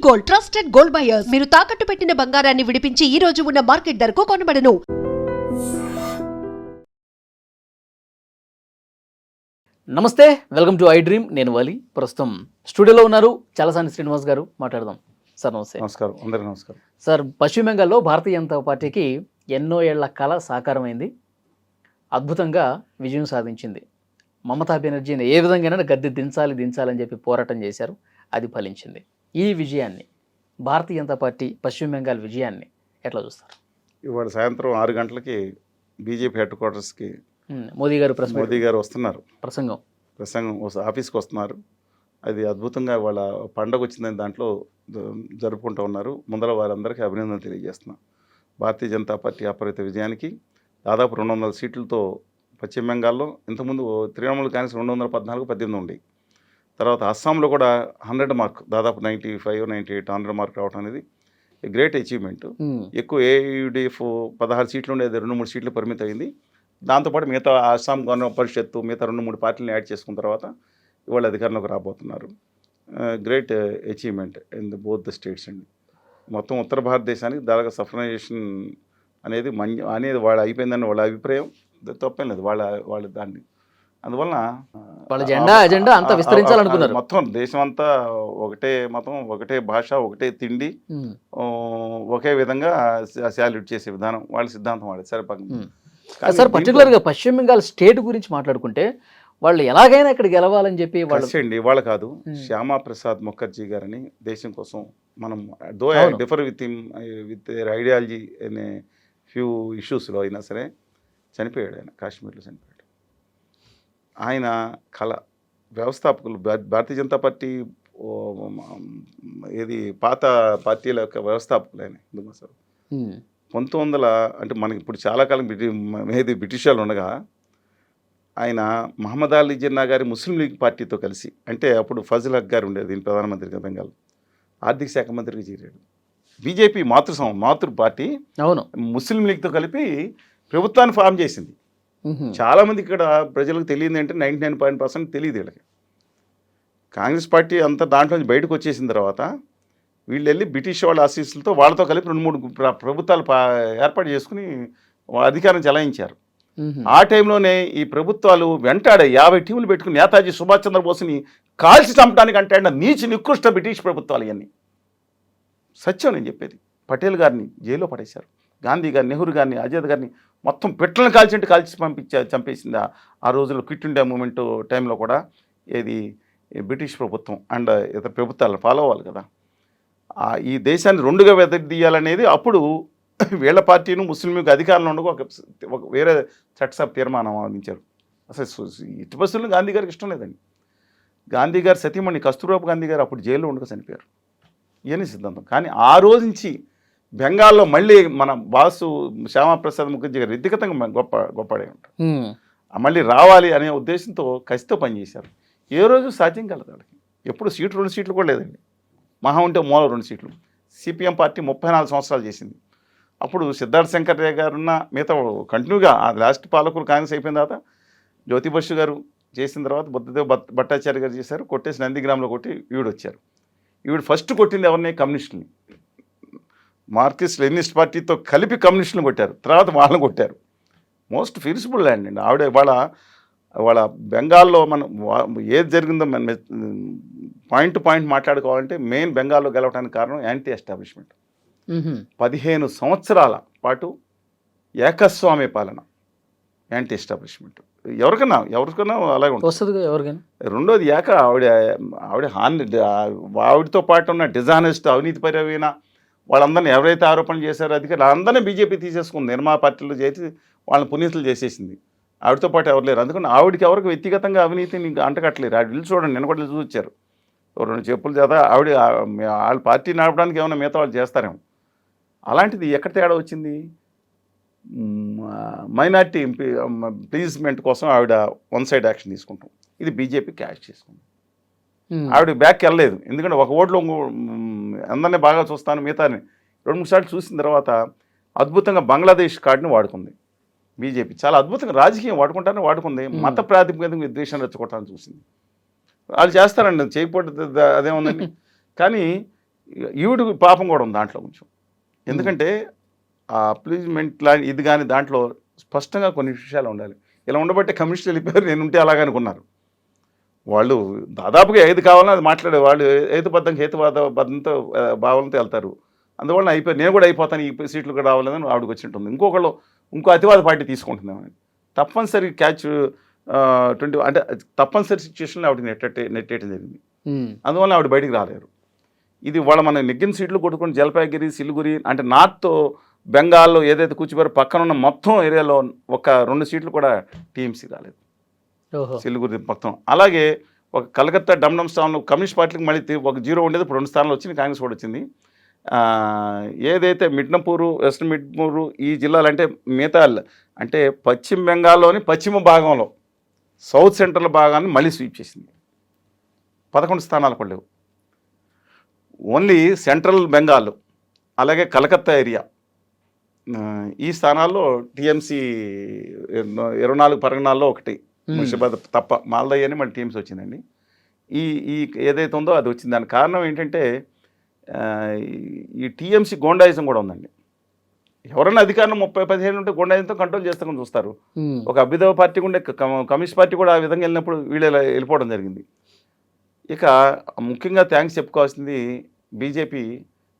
Gold, trusted gold buyers. మీరు తాకట్టు పెట్టిన బంగారాన్ని విడిపించి ఈ రోజు ఉన్న మార్కెట్ ధరకు కొనబడను. నమస్తే, వెల్కమ్ టు ఐ డ్రీమ్. నేను వాలి. ప్రస్తుతం స్టూడియోలో ఉన్నారు చలసాని శ్రీనివాస్ గారు. మాట్లాడదాం సార్. నమస్తే. నమస్కారం, అందరికీ నమస్కారం సార్. పశ్చిమ బెంగాల్లో భారతీయ జనతా పార్టీకి ఎన్నో ఏళ్ల కళ సాకారమైంది, అద్భుతంగా విజయం సాధించింది. మమతా బెనర్జీని ఏ విధంగానైనా గద్దె దించాలని చెప్పి పోరాటం చేశారు, అది ఫలించింది. ఈ విజయాన్ని, భారతీయ జనతా పార్టీ పశ్చిమ బెంగాల్ విజయాన్ని ఎట్లా చూస్తారు? ఇవాళ సాయంత్రం 6 గంటలకి బీజేపీ హెడ్ క్వార్టర్స్కి మోదీ గారు వస్తున్నారు. ప్రసంగం ఆఫీస్కి వస్తున్నారు. అది అద్భుతంగా వాళ్ళ పండగ వచ్చిందని దాంట్లో జరుపుకుంటూ ఉన్నారు. ముందర వారందరికీ అభినందనలు తెలియజేస్తున్నాం. భారతీయ జనతా పార్టీ అపరిత విజయానికి దాదాపు 200 సీట్లతో పశ్చిమ బెంగాల్లో, ఇంతకుముందు తృణమూల్ కాంగ్రెస్ 214-18 ఉండి, తర్వాత అస్సాంలో కూడా 100 మార్క్, దాదాపు 95-98 100 మార్క్ రావడం అనేది గ్రేట్ అచీవ్మెంట్. ఎక్కువ ఏయుడిఎఫ్ 16 సీట్లు ఉండేది 2-3 సీట్లు పరిమితం అయింది. దాంతోపాటు మిగతా అస్సాం గణ పరిషత్తు మిగతా 2-3 పార్టీలను యాడ్ చేసుకున్న తర్వాత ఇవాళ అధికారంలోకి రాబోతున్నారు. Great achievement in both the states అండి. మొత్తం ఉత్తర భారతదేశానికి దాదాపు సఫ్రనైజేషన్ అనేది వాళ్ళ అయిపోయిందని వాళ్ళ అభిప్రాయం. తప్పేం లేదు, వాళ్ళ దాన్ని. అందువలన వాళ్ళ అజెండా అంతా విస్తరించాలనుకున్నారు. మొత్తం దేశం అంతా ఒకటే మతం, ఒకటే భాష, ఒకటే తిండి, ఒకే విధంగా శాల్యూట్ చేసే విధానం వాళ్ళ సిద్ధాంతం. వాళ్ళ సరే సార్, పర్టికులర్గా పశ్చిమ బెంగాల్ స్టేట్ గురించి మాట్లాడుకుంటే వాళ్ళు ఎలాగైనా ఇక్కడ గెలవాలని చెప్పి వాళ్ళు కాదు. శ్యామా ప్రసాద్ ముఖర్జీ గారని దేశం కోసం మనం డిఫర్ విత్ ఐడియాలజీ అనే ఫ్యూ ఇష్యూస్లో అయినా సరే చనిపోయాడు. ఆయన కాశ్మీర్లో చనిపోయాడు. ఆయన కళ వ్యవస్థాపకులు భారతీయ జనతా పార్టీ పాత పార్టీల యొక్క వ్యవస్థాపకులు ఆయన. ఎందుకు సార్ 1900 అంటే మనకి ఇప్పుడు చాలా కాలం బ్రిటిష్ వాళ్ళు ఉండగా ఆయన మహమ్మద్ అలీ జిన్నా గారి ముస్లిం లీగ్ పార్టీతో కలిసి, అంటే అప్పుడు ఫజల్ హక్ గారు ఉండేది ప్రధానమంత్రిగా, బెంగాల్ ఆర్థిక శాఖ మంత్రికి చేరాడు. బీజేపీ మాతృ పార్టీ ముస్లిం లీగ్తో కలిపి ప్రభుత్వాన్ని ఫామ్ చేసింది. చాలామంది ఇక్కడ ప్రజలకు తెలియదు అంటే 99% తెలియదు వీళ్ళకి. కాంగ్రెస్ పార్టీ అంతా దాంట్లో బయటకు వచ్చేసిన తర్వాత వీళ్ళు వెళ్ళి బ్రిటిష్ వాళ్ళ ఆశీస్సులతో వాళ్ళతో కలిపి 2-3 ప్రభుత్వాలు ఏర్పాటు చేసుకుని అధికారం చెలాయించారు. ఆ టైంలోనే ఈ ప్రభుత్వాలు వెంటాడే 50 టీములు పెట్టుకుని నేతాజీ సుభాష్ చంద్రబోస్ని కాల్చి చంపడానికి అంటాడిన నికృష్ట బ్రిటిష్ ప్రభుత్వాలు ఇవన్నీ. సత్యం నేను చెప్పేది. పటేల్ గారిని జైల్లో పడేశారు, గాంధీ గారిని, నెహ్రూ గారిని, ఆజాద్ గారిని మొత్తం పెట్టలను కాల్చి చంపేసింది. ఆ రోజుల్లో క్విట్ ఇండియా మూమెంట్ టైంలో కూడా బ్రిటిష్ ప్రభుత్వం అండ్ ఇతర ప్రభుత్వాలను ఫాలో అవ్వాలి కదా. ఈ దేశాన్ని 2గా వెదదీయాలనేది అప్పుడు వీళ్ళ పార్టీను ముస్లిం లీగ్ అధికారంలో ఉండగా ఒక వేరే చట్టసభ తీర్మానం ఆమోదించారు. అసలు ఇటు బస్సులు గాంధీ గారికి ఇష్టం లేదండి. గాంధీ గారు సతీమణి కస్తూర్బా గాంధీ గారు అప్పుడు జైల్లో ఉండగా చనిపోయారు. ఇవన్నీ సిద్ధాంతం. కానీ ఆ రోజు నుంచి బెంగాల్లో మళ్ళీ మన బాసు శ్యామాప్రసాద్ ముఖర్జీ గారు వ్యక్తిగతంగా గొప్పడే ఉంటారు. మళ్ళీ రావాలి అనే ఉద్దేశంతో కసితో పనిచేశారు. ఏ రోజు సాధ్యం కలదు వాళ్ళకి. ఎప్పుడు 2 సీట్లు కూడా లేదండి. మహా ఉంటే 2 సీట్లు. సిపిఎం పార్టీ 34 సంవత్సరాలు చేసింది. అప్పుడు సిద్ధార్థ శంకర్ గారున్న మిగతా కంటిన్యూగా లాస్ట్ పాలకులు కాంగ్రెస్ అయిపోయిన తర్వాత జ్యోతి బసు గారు చేసిన తర్వాత బుద్ధదేవ్ భట్టాచార్య గారు చేశారు. కొట్టేసి నందిగ్రామ్లో కొట్టి ఈవిడ వచ్చారు. ఈవిడ ఫస్ట్ కొట్టింది ఎవరిని? కమ్యూనిస్టుని. మార్క్సిస్ట్ లెనినిస్ట్ పార్టీతో కలిపి కమ్యూనిస్టులను కొట్టారు, తర్వాత వాళ్ళని కొట్టారు. మోస్ట్ ఫీర్సిబుల్ ల్యాండ్ అండి ఆవిడ. వాళ్ళ బెంగాల్లో మనం ఏది జరిగిందో మన పాయింట్ టు పాయింట్ మాట్లాడుకోవాలంటే మెయిన్ బెంగాల్లో గెలవడానికి కారణం యాంటీ ఎస్టాబ్లిష్మెంట్. 15 సంవత్సరాల పాటు ఏకస్వామ్య పాలన, యాంటీ ఎస్టాబ్లిష్మెంట్. ఎవరికైనా అలాగే ఉంటుంది. రెండోది ఆవిడతో పాటు ఉన్న డిజానెస్ట్ అవినీతి పరమైన వాళ్ళందరినీ ఎవరైతే ఆరోపణలు చేశారో అధికారులు అందరినీ బీజేపీ తీసేసుకుంది. నిర్మా పార్టీలు చేసి వాళ్ళని పునీతులు చేసేసింది. ఆవిడతో పాటు ఎవరు లేరు. అందుకని ఆవిడకి ఎవరికి వ్యక్తిగతంగా అవినీతిని అంటకట్టలేరు. ఆవిడ ఇల్లు చూడండి, నిన్న కూడా చూసి వచ్చారు. 2 చెప్పుల చేత వాళ్ళ పార్టీ నడపడానికి ఏమైనా మిగతా వాళ్ళు చేస్తారేమో. అలాంటిది ఎక్కడ తేడా వచ్చింది? మైనార్టీ ప్లీజ్మెంట్ కోసం ఆవిడ 1 సైడ్ యాక్షన్ తీసుకుంటాం. ఇది బీజేపీ క్యాష్ చేసుకుంది. ఆవిడ బ్యాక్కి వెళ్ళలేదు. ఎందుకంటే ఒక ఓట్లో అందరినీ బాగా చూస్తాను, మిగతాని 2-3 సార్లు చూసిన తర్వాత అద్భుతంగా బంగ్లాదేశ్ కార్డుని వాడుకుంది బీజేపీ. చాలా అద్భుతంగా రాజకీయం వాడుకుంది. మత ప్రాతిపదికన విద్వేషం రెచ్చగొట్టాలని చూసింది. వాళ్ళు చేస్తారండి, చేయకపోతే అదేముందండి. కానీ ఈవిడ పాపం కూడా ఉంది దాంట్లో కొంచెం. ఎందుకంటే ఆ అప్లీజ్మెంట్ ఇది కానీ దాంట్లో స్పష్టంగా కొన్ని విషయాలు ఉండాలి. ఇలా ఉండబట్టే కమ్యూనిస్టులు వెళ్ళిపోయారు, నేను ఉంటే అలాగే అనుకున్నారు. వాళ్ళు దాదాపుగా ఏది కావాలో అది మాట్లాడే వాళ్ళు, హేతుబద్ధంతో భావనతో వెళ్తారు. అందువల్ల అయిపోయి నేను కూడా అయిపోతాను, ఈ సీట్లు కూడా రావాలని ఆవిడకి వచ్చి ఉంటుంది. ఇంకో అతివాద పార్టీ తీసుకుంటున్నామని తప్పనిసరి క్యాచ్ 20 అంటే తప్పనిసరి సిచ్యువేషన్లో ఆవిడకి నెట్టేయడం జరిగింది. అందువల్ల ఆవిడ బయటికి రాలేరు. ఇది వాళ్ళ మన నెగ్గిన సీట్లు కొట్టుకుని జలపాయిగిరి, సిలిగురి అంటే నార్త్ బెంగాల్లో ఏదైతే కూర్చుపోయారో పక్కన ఉన్న మొత్తం ఏరియాలో ఒక 2 సీట్లు కూడా టీఎంసీ రాలేదు, సిలిగురి మొత్తం. అలాగే ఒక కలకత్తా డమ్డమ్ స్థానంలో కమ్యూనిస్ట్ పార్టీకి మళ్ళీ ఒక 0 ఉండేది, ఇప్పుడు 2 స్థానాలు వచ్చింది, కాంగ్రెస్ కూడా వచ్చింది. ఏదైతే మిడ్నపూరు, వెస్ట్ మిడ్నపూరు ఈ జిల్లాలు అంటే మిగతా అంటే పశ్చిమ బెంగాల్లోని పశ్చిమ భాగంలో సౌత్ సెంట్రల్ భాగాన్ని మళ్ళీ స్వీప్ చేసింది. 11 స్థానాలు కూడా లేవు. ఓన్లీ సెంట్రల్ బెంగాల్ అలాగే కలకత్తా ఏరియా ఈ స్థానాల్లో టీఎంసీ 24 పరగణాల్లో ఒకటి ముషిబాద్ తప్ప మాల్దయ్య అని మళ్ళీ టీఎంసీ వచ్చిందండి. ఈ ఏదైతే ఉందో అది వచ్చింది. దానికి కారణం ఏంటంటే ఈ టీఎంసీ గోండాయిజం కూడా ఉందండి. ఎవరైనా అధికారం 30-15 ఉంటే గోండాయిజంతో కంట్రోల్ చేస్తామని చూస్తారు. ఒక అభ్యుదయ పార్టీ ఉండే కమ్యూనిస్ట్ పార్టీ కూడా ఆ విధంగా వెళ్ళినప్పుడు వీళ్ళు వెళ్ళిపోవడం జరిగింది. ఇక ముఖ్యంగా థ్యాంక్స్ చెప్పుకోవాల్సింది బీజేపీ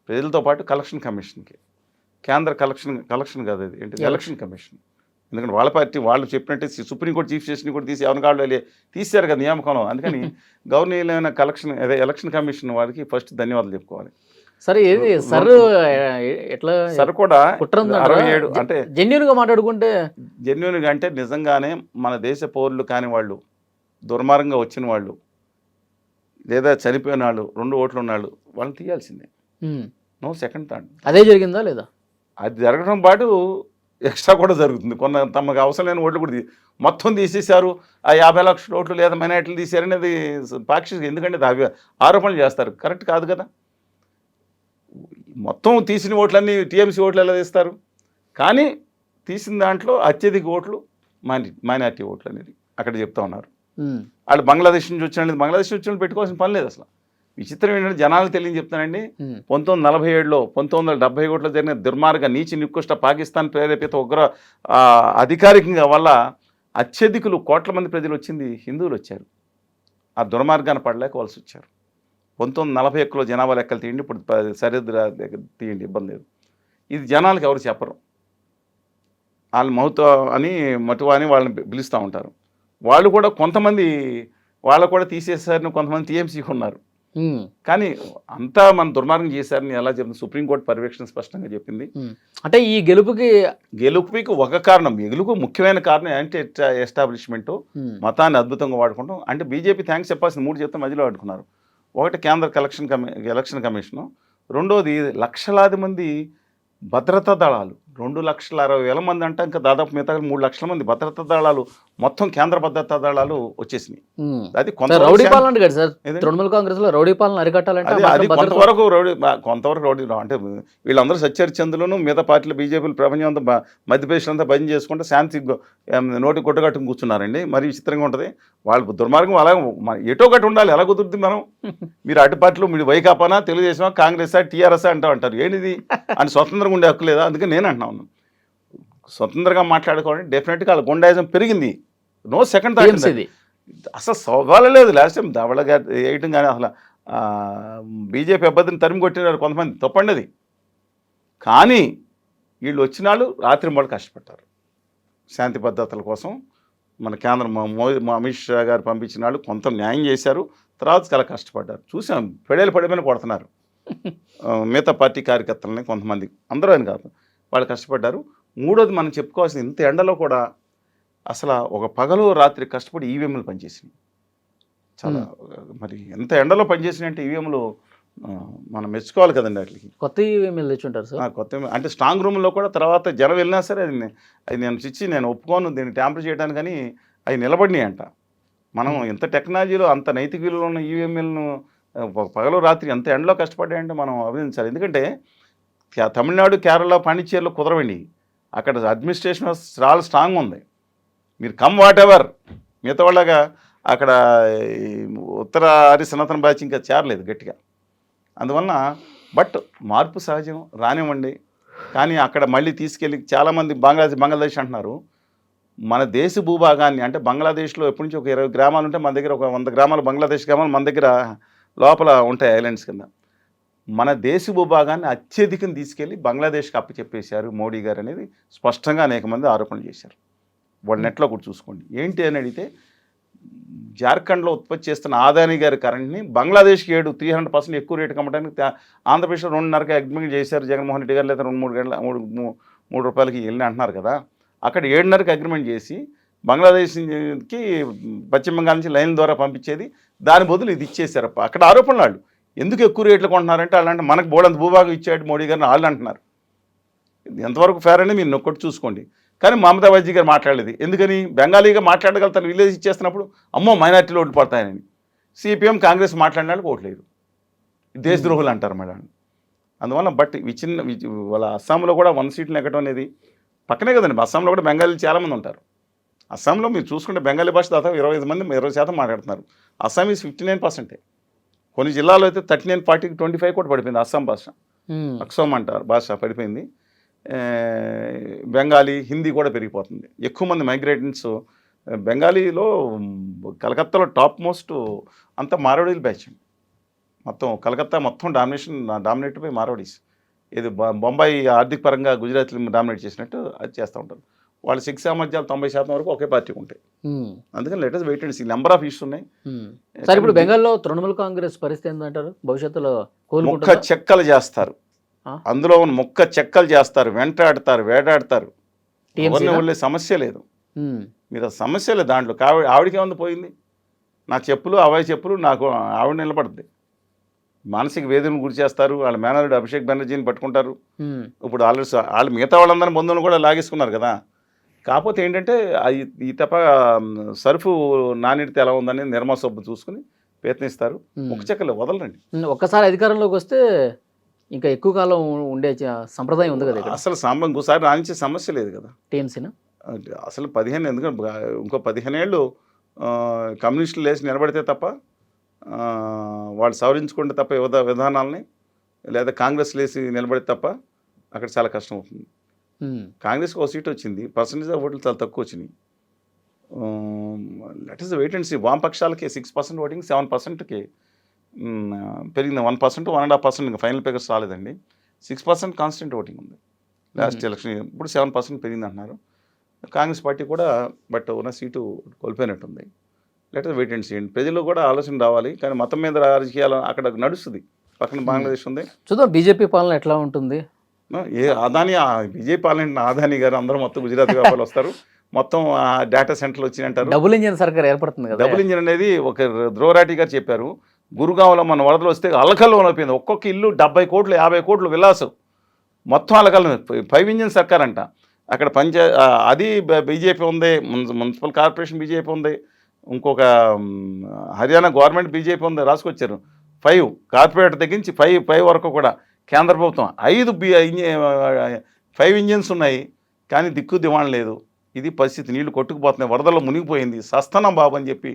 ప్రజలతో పాటు కలెక్షన్ కమిషన్కి, కేంద్ర కలెక్షన్ కాదు అది ఏంటి ఎలక్షన్ కమిషన్. ఎందుకంటే వాళ్ళ పార్టీ వాళ్ళు చెప్పినట్టే సుప్రీంకోర్టు చీఫ్ జస్టిస్ని కూడా తీసి ఎవరి కాళ్ళు తీశారు కదా నియామకంలో. అందుకని గవర్నీలైన ఎలక్షన్ కమిషన్ వారికి ఫస్ట్ ధన్యవాదాలు చెప్పుకోవాలి. సరే ఏది సర్ ఎట్లా సర్ కూడా 67 అంటే జెన్యూన్గా మాట్లాడుకుంటే జెన్యూన్గా అంటే నిజంగానే మన దేశ పౌరులు కాని వాళ్ళు, దుర్మార్గంగా వచ్చిన వాళ్ళు లేదా చనిపోయిన వాళ్ళు, 2 ఓట్లు ఉన్న వాళ్ళు వాళ్ళని తీయాల్సిందే. No second thought. అదే జరిగిందా లేదా? అది జరగడం పాటు ఎక్స్ట్రా కూడా జరుగుతుంది. తమకు అవసరం లేని ఓట్లు కూడా మొత్తం తీసేశారు, ఆ 50 లక్షల ఓట్లు లేదా మైనారిటీలు తీశారనేది పాక్షిక. ఎందుకంటే అది ఆరోపణలు చేస్తారు, కరెక్ట్ కాదు కదా. మొత్తం తీసిన ఓట్లన్నీ టీఎంసీ ఓట్లు ఎలా తీస్తారు? కానీ తీసిన దాంట్లో అత్యధిక ఓట్లు మైనారిటీ ఓట్లు అనేది అక్కడ చెప్తా ఉన్నారు. వాళ్ళు బంగ్లాదేశ్ నుంచి వచ్చిన బంగ్లాదేశ్ నుంచి పెట్టుకోవాల్సిన పని లేదు అసలు. విచిత్రం ఏంటంటే జనాలకు తెలియని చెప్తానండి, 1947లో 1971లో జరిగిన దుర్మార్గ నీచి నికృష్ట పాకిస్తాన్ ప్రేరేపిత ఉగ్ర అధికారికంగా వల్ల అత్యధికులు కోట్ల మంది ప్రజలు వచ్చింది హిందువులు వచ్చారు. ఆ దుర్మార్గాన్ని పడలేక వలస వచ్చారు. 1941లో జనాభా లెక్కలు తీయండి, ఇప్పుడు సరిహద్దు తీయండి, ఇబ్బంది లేదు. ఇది జనాలకు ఎవరు చెప్పరు. వాళ్ళు మటువా అని వాళ్ళని పిలుస్తూ ఉంటారు. వాళ్ళు కూడా కొంతమంది వాళ్ళు కూడా తీసేసారని కొంతమంది టీఎంసీకి ఉన్నారు. కానీ అంతా మన దుర్మార్గం చేశారని ఎలా చెప్పింది సుప్రీంకోర్టు పర్యవేక్షణ స్పష్టంగా చెప్పింది. అంటే ఈ గెలుపుకి ఒక కారణం, గెలుపు ముఖ్యమైన కారణం యాంటీ ఎస్టాబ్లిష్మెంట్ మతాన్ని అద్భుతంగా వాడుకుంటాం. అంటే బీజేపీ థ్యాంక్స్ చెప్పాల్సిన 3 చెప్తే మధ్యలో వాడుకున్నారు. ఒకటి కేంద్ర ఎలక్షన్ కమిషను, రెండోది లక్షలాది మంది భద్రతా దళాలు, 2,60,000 మంది అంటే ఇంకా దాదాపు మిగతా 3 లక్షల మంది భద్రతా దళాలు, మొత్తం కేంద్ర భద్రతా దళాలు వచ్చేసినాయి. అది రౌడీ పాలన కదా సార్, తృణమూల్ కాంగ్రెస్ లో రౌడీ పాలన అరికట్టాలంటే అది కొంతవరకు రౌడీ అంటే వీళ్ళందరూ సత్యహరిచంద్రులను మిగతా పార్టీలు బీజేపీలు ప్రపంచం అంతా మధ్యప్రదేశ్ అంతా భజన చేసుకుంటే శాంతి నోటి కొట్టగట్టుకు కూర్చున్నారండి. మరి విచిత్రంగా ఉంటుంది వాళ్ళ దుర్మార్గం. అలాగే ఎటో ఒకటి ఉండాలి, ఎలా కుదురుతుంది? మీరు అటు పార్టీలు మీరు వైకాపానా, తెలుగుదేశమా, కాంగ్రెసా, టీఆర్ఎస్ఆ అంటారు. ఏంటిది అని స్వతంత్రంగా ఉండే హక్కు లేదా? అందుకే నేను అంటున్నాను, స్వతంత్రంగా మాట్లాడుకోండి. డెఫినెట్గా వాళ్ళ గుండాయిజం పెరిగింది, నో సెకండ్ థాట్. అసలు సవాలు లేదు. లాస్ట్ టైం ధవళ గారు వేయటం కానీ అసలు బీజేపీ అభ్యర్థిని తరిమి కొట్టినారు కొంతమంది, తప్పండి. కానీ వీళ్ళు వచ్చిన వాళ్ళు రాత్రి మూడు కష్టపడ్డారు శాంతి భద్రతల కోసం. మన కేంద్రం అమిత్ షా గారు పంపించిన వాళ్ళు కొంత న్యాయం చేశారు, తర్వాత చాలా కష్టపడ్డారు. చూసాం, పడేమైన కొడుతున్నారు మిగతా పార్టీ కార్యకర్తలని కొంతమంది, అందరూ అని కాదు, వాళ్ళు కష్టపడ్డారు. మూడోది మనం చెప్పుకోవాల్సింది, ఇంత ఎండలో కూడా అసలు ఒక పగలు రాత్రి కష్టపడి ఈవీఎంలు పనిచేసినాయి. చాలా మరి ఎంత ఎండలో పనిచేసినాయి అంటే ఈవీఎంలు మనం మెచ్చుకోవాలి కదండి. వాటికి కొత్త ఈవీఎంలు తెచ్చుంటారు సార్. కొత్త అంటే స్ట్రాంగ్ రూమ్లో కూడా తర్వాత జనం వెళ్ళినా సరే అది నేను ఒప్పుకోను దీన్ని ట్యాంపర్ చేయడానికని అవి నిలబడినాయి అంట. మనం ఎంత టెక్నాలజీలో అంత నైతిక విలువలో ఉన్న ఈవీఎంలను పగలు రాత్రి ఎంత ఎండలో కష్టపడ్డాయంటే మనం అభినందించాలి. ఎందుకంటే తమిళనాడు, కేరళ, పాండిచ్చేరిలో కుదరవండి. అక్కడ అడ్మినిస్ట్రేషన్ చాలా స్ట్రాంగ్ ఉంది. మీరు కమ్ వాట్ ఎవర్ మిగతా వాళ్ళగా అక్కడ ఉత్తర హరి సనాతన బ్యాచ్ ఇంకా చేరలేదు గట్టిగా. అందువలన బట్ మార్పు సహజం రానివ్వండి. కానీ అక్కడ మళ్ళీ తీసుకెళ్ళి చాలామంది బంగ్లాదేశ్ అంటున్నారు. మన దేశ భూభాగాన్ని అంటే బంగ్లాదేశ్లో ఎప్పటి నుంచి ఒక 20 గ్రామాలు ఉంటే మన దగ్గర ఒక 100 గ్రామాలు బంగ్లాదేశ్ గ్రామాలు మన దగ్గర లోపల ఉంటాయి ఐలాండ్స్ కింద. మన దేశ భూభాగాన్ని అత్యధికం తీసుకెళ్ళి బంగ్లాదేశ్కి అప్పచెప్పేశారు మోడీ గారు అనేది స్పష్టంగా అనేక మంది ఆరోపణలు చేశారు. వాళ్ళ నెట్లో కూడా చూసుకోండి. ఏంటి అని అడిగితే జార్ఖండ్లో ఉత్పత్తి చేస్తున్న ఆదాని గారి కరెంట్ని బంగ్లాదేశ్కి 300% ఎక్కువ రేటుకి అమ్మడానికి ఆంధ్రప్రదేశ్లో 2.5కి అగ్రిమెంట్ చేశారు జగన్మోహన్ రెడ్డి గారు, లేదా 3 రూపాయలకి వెళ్ళి అంటున్నారు కదా. అక్కడ 7.5కి అగ్రిమెంట్ చేసి బంగ్లాదేశ్కి పశ్చిమ బెంగాల్ నుంచి లైన్ ద్వారా పంపించేది, దాని బదులు ఇది ఇచ్చేశారు. అక్కడ ఆరోపణలు వాళ్ళు ఎందుకు ఎక్కువ రేట్లు కొంటున్నారంటే అలాంటి మనకు బోడంత భూభాగం ఇచ్చాడు మోడీ గారిని వాళ్ళు అంటున్నారు. ఎంతవరకు ఫేర్ అని మీరు నొక్కటి చూసుకోండి. కానీ మమతా బెనర్జీ గారు మాట్లాడలేదు. ఎందుకని? బెంగాలీగా మాట్లాడగలుగుతాను, విలేజ్ ఇచ్చేస్తున్నప్పుడు అమ్మో మైనార్టీలు ఓట్లు పడతాయని. సిపిఎం కాంగ్రెస్ మాట్లాడినాడు ఓట్లేదు, దేశద్రోహులు అంటారు మేడం. అందువల్ల బట్ వాళ్ళ అస్సాంలో కూడా 1 సీట్లు ఎక్కడం అనేది పక్కనే కదండి. అస్సాంలో కూడా బెంగాలీలు చాలామంది ఉంటారు. అస్సాంలో మీరు చూసుకుంటే బెంగాలీ భాష దాదాపు 20% మాట్లాడుతున్నారు. అస్సామీస్ 59%. కొన్ని జిల్లాలో అయితే 39, 40, 25 కూడా పడిపోయింది అస్సాం భాష. అక్సోమ్ అంటారు భాష పడిపోయింది. బెంగాలీ, హిందీ కూడా పెరిగిపోతుంది. ఎక్కువ మంది మైగ్రేటెంట్స్ బెంగాలీలో కలకత్తాలో టాప్ మోస్ట్ అంతా మారవాడీలు బ్యాచ్. మొత్తం కలకత్తా మొత్తం డామినేట్ బై మారవాడీస్. ఇది బొంబాయి ఆర్థిక పరంగా గుజరాత్లు డామినేట్ చేసినట్టు అది చేస్తూ ఉంటారు. వాళ్ళ శక్తి సామర్థ్యాలు 90% వరకు ఒకే పార్టీకి ఉంటాయి. అందుకని let us wait and see. Number of issues ఉన్నాయి. సార్ ఇప్పుడు బెంగాల్లో తృణమూల్ కాంగ్రెస్ పరిస్థితి ఏంటంటారు? భవిష్యత్తులో ముక్క చెక్కలు చేస్తారు, అందులో ఉన్న ముక్క చెక్కలు చేస్తారు, వెంటాడతారు, వేటాడతారు. ఎవరిని వెళ్ళే సమస్య లేదు, మీద సమస్య లేదు దాంట్లో. ఆవిడకి ఏముంది పోయింది? నా చెప్పులు అవాయి చెప్పులు నాకు ఆవిడ నిలబడుతుంది. మానసిక వేదనలు గురి చేస్తారు. వాళ్ళ మేనరుడు అభిషేక్ బెనర్జీని పట్టుకుంటారు. ఇప్పుడు వాళ్ళు మిగతా వాళ్ళందరినీ బంధువులు కూడా లాగేసుకున్నారు కదా. కాకపోతే ఏంటంటే ఈ తప్ప సర్ఫు నాణ్యత ఎలా ఉందని నిర్మా సబ్బు చూసుకుని ప్రయత్నిస్తారు. ముక్క చెక్కలు వదలరండి. ఒక్కసారి అధికారంలోకి వస్తే ఇంకా ఎక్కువ కాలం ఉండే సంప్రదాయం ఉంది కదా. అసలు ఇంకోసారి రాణించే సమస్య లేదు కదా టీఎంసీనా. అసలు 15 ఎందుకంటే ఇంకో 15 ఏళ్ళు కమ్యూనిస్టులు లేచి నిలబడితే తప్ప, వాళ్ళు సవరించుకుంటే తప్ప విధానాలని, లేదా కాంగ్రెస్ లేచి నిలబడితే తప్ప అక్కడ చాలా కష్టం అవుతుంది. కాంగ్రెస్కి 1 సీట్ వచ్చింది, పర్సంటేజ్ ఆఫ్ ఓట్లు చాలా తక్కువ వచ్చినాయి. Let us wait and see. వామపక్షాలకి 6% ఓటింగ్ 7%కి పెరిగింది. 1%, 1.5% ఇంకా ఫైనల్ పేపర్స్ రాలేదండి. 6% కాన్స్టెంట్ ఓటింగ్ ఉంది లాస్ట్ ఎలక్షన్. ఇప్పుడు 7% పెరిగింది అంటున్నారు. కాంగ్రెస్ పార్టీ కూడా బట్ ఉన్న సీటు కోల్పోయినట్టుంది. Let us wait and see. ప్రజలు కూడా ఆలోచన రావాలి. కానీ మతం మీద రాజకీయాలు అక్కడ నడుస్తుంది. పక్కన బంగ్లాదేశ్ ఉంది, చూద్దాం బీజేపీ పాలన ఎట్లా ఉంటుంది. బీజేపీ పాలన ఆదాని గారు అందరూ మొత్తం గుజరాత్ వ్యాపారులు వస్తారు, మొత్తం డేటా సెంటర్లు వచ్చినాయంటారు. డబుల్ ఇంజిన్ సర్కార్ ఏర్పడుతుంది కదా. డబుల్ ఇంజిన్ అనేది ఒక ధ్రువరాటి గారు చెప్పారు. గురుగావ్లో మన వరదలు వస్తే అలకల్లో అయిపోయింది. ఒక్కొక్క ఇల్లు 70 కోట్లు 50 కోట్లు విలాసం, మొత్తం అలకల్లో 5 ఇంజిన్ సర్కార్ అంట. అక్కడ అది బీజేపీ ఉంది, మున్సిపల్ కార్పొరేషన్ బీజేపీ ఉంది, ఇంకొక హర్యానా గవర్నమెంట్ బీజేపీ ఉంది. రాసుకొచ్చారు 5 కార్పొరేటర్ తగ్గించి 5 వరకు కూడా కేంద్ర ప్రభుత్వం 5 ఇంజిన్స్ ఉన్నాయి. కానీ దిక్కు దివాణం లేదు. ఇది పరిస్థితి. నీళ్లు కొట్టుకుపోతున్నాయి, వరదల్లో మునిగిపోయింది, సస్తనం బాబు అని చెప్పి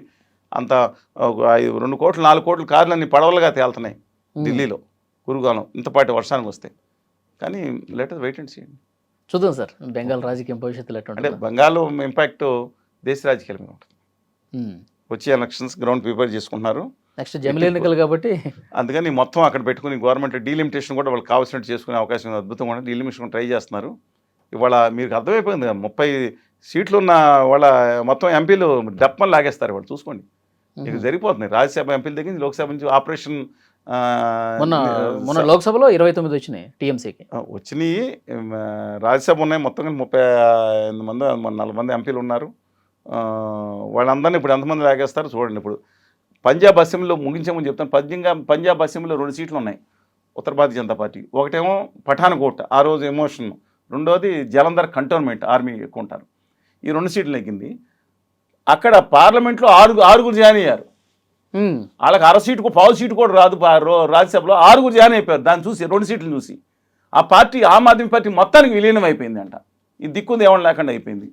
అంత 2 కోట్లు 4 కోట్ల కార్లన్నీ పడవలుగా తేలుతున్నాయి ఢిల్లీలో గురుగావ్లో ఇంతపాటి వర్షానికి వస్తే. కానీ let us wait and see. చూద్దాం సార్ బెంగాల్ రాజకీయం భవిష్యత్తులో అంటే బెంగాల్ ఇంపాక్ట్ దేశ రాజకీయాల మీద ఉంటుంది. వచ్చే ఎలక్షన్స్ గ్రౌండ్ ప్రిపేర్ చేసుకుంటున్నారు. నెక్స్ట్ జమిలీ ఎన్నికలు కాబట్టి అందుకని మొత్తం అక్కడ పెట్టుకుని గవర్నమెంట్ డీలిమిటేషన్ కూడా వాళ్ళకి కావాల్సినట్టు చేసుకునే అవకాశం అద్భుతంగా ఉంటుంది. డీలిమిటేషన్ ట్రై చేస్తున్నారు. ఇవాళ మీకు అర్థమైపోయింది, 30 సీట్లు ఉన్న వాళ్ళ మొత్తం ఎంపీలు డప్పని లాగేస్తారు. వాళ్ళు చూసుకోండి, మీకు జరిగిపోతుంది. రాజ్యసభ ఎంపీల దగ్గర నుంచి లోక్సభ నుంచి ఆపరేషన్. మొన్న లోక్సభలో 29 వచ్చినాయి టీఎంసీకి వచ్చినాయి. రాజ్యసభ ఉన్నాయి మొత్తం 38 మంది 40 మంది ఎంపీలు ఉన్నారు. వాళ్ళందరినీ ఇప్పుడు ఎంతమంది లాగేస్తారు చూడండి. ఇప్పుడు పంజాబ్ అసెంబ్లీలో ముగించామని చెప్తాను. పంజాబ్ అసెంబ్లీలో 2 సీట్లు ఉన్నాయి ఉత్తర భారతీయ జనతా పార్టీ. ఒకటేమో పఠాన్కోట్, ఆ రోజు ఎమోషన్. రెండోది జలంధర్ కంటోన్మెంట్, ఆర్మీ ఎక్కువ ఉంటారు. ఈ 2 సీట్లు నెగ్గింది. అక్కడ పార్లమెంట్లో 6 జాయిన్ అయ్యారు. వాళ్ళకి 1/2 సీటుకు 1/4 సీటు కూడా రాదు. రాజ్యసభలో 6 జాయిన్ అయిపోయారు. దాన్ని చూసి 2 సీట్లు చూసి ఆ పార్టీ ఆమ్ ఆద్మీ పార్టీ మొత్తానికి విలీనం అయిపోయింది అంట. ఈ దిక్కుంది ఏమన్నా లేకుండా అయిపోయింది.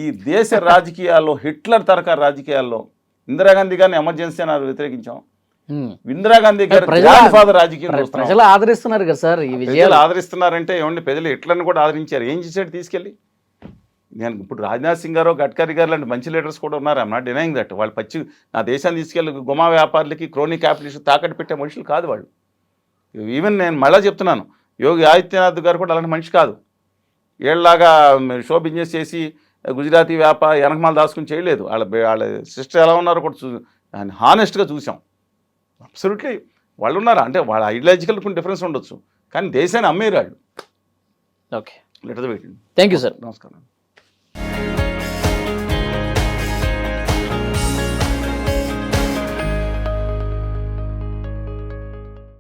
ఈ దేశ రాజకీయాల్లో హిట్లర్ తరహా రాజకీయాల్లో ఇందిరాగాంధీ గారిని ఎమర్జెన్సీ అని వ్యతిరేకించాం. ఇందిరాగాంధీ గారు ఫాదర్ రాజకీయం చూస్తున్నాం. ప్రజలు ఆదరిస్తున్నారు కదా సార్ ఈ విజయాలు. ప్రజలు ఆదరిస్తున్నారంటే ఏమండి, ప్రజలు ఎట్లను కూడా ఆదరించారు. ఏం చేశాడు తీసుకెళ్ళి? నేను ఇప్పుడు రాజ్నాథ్ సింగ్ గారు, గడ్కరీ గారు లాంటి మంచి లీడర్స్ కూడా ఉన్నారు. I'm not denying that. వాళ్ళు నా దేశాన్ని తీసుకెళ్ళి గుమా వ్యాపారులకి, క్రోనీ క్యాపిటలిస్ట్ తాకట్టు పెట్టే మనుషులు కాదు వాళ్ళు. ఈవెన్ నేను మళ్ళీ చెప్తున్నాను, యోగి ఆదిత్యనాథ్ గారు కూడా అలాంటి మనిషి కాదు. ఏళ్ళలాగా షో బిజినెస్ చేసి గుజరాతీ వ్యాపార వెనకమాల దాచుకుని చేయలేదు. వాళ్ళ సిస్టర్ ఎలా ఉన్నారో కూడా హానెస్ట్గా చూసాం. అబ్సల్యూట్లీ వాళ్ళు ఉన్నారు. అంటే వాళ్ళ ఐడియాలజికల్ కొన్ని డిఫరెన్స్ ఉండొచ్చు, కానీ దేశాన్ని అమ్మేరు వాళ్ళు. Okay, later wait. Thank you sir. నమస్కారం.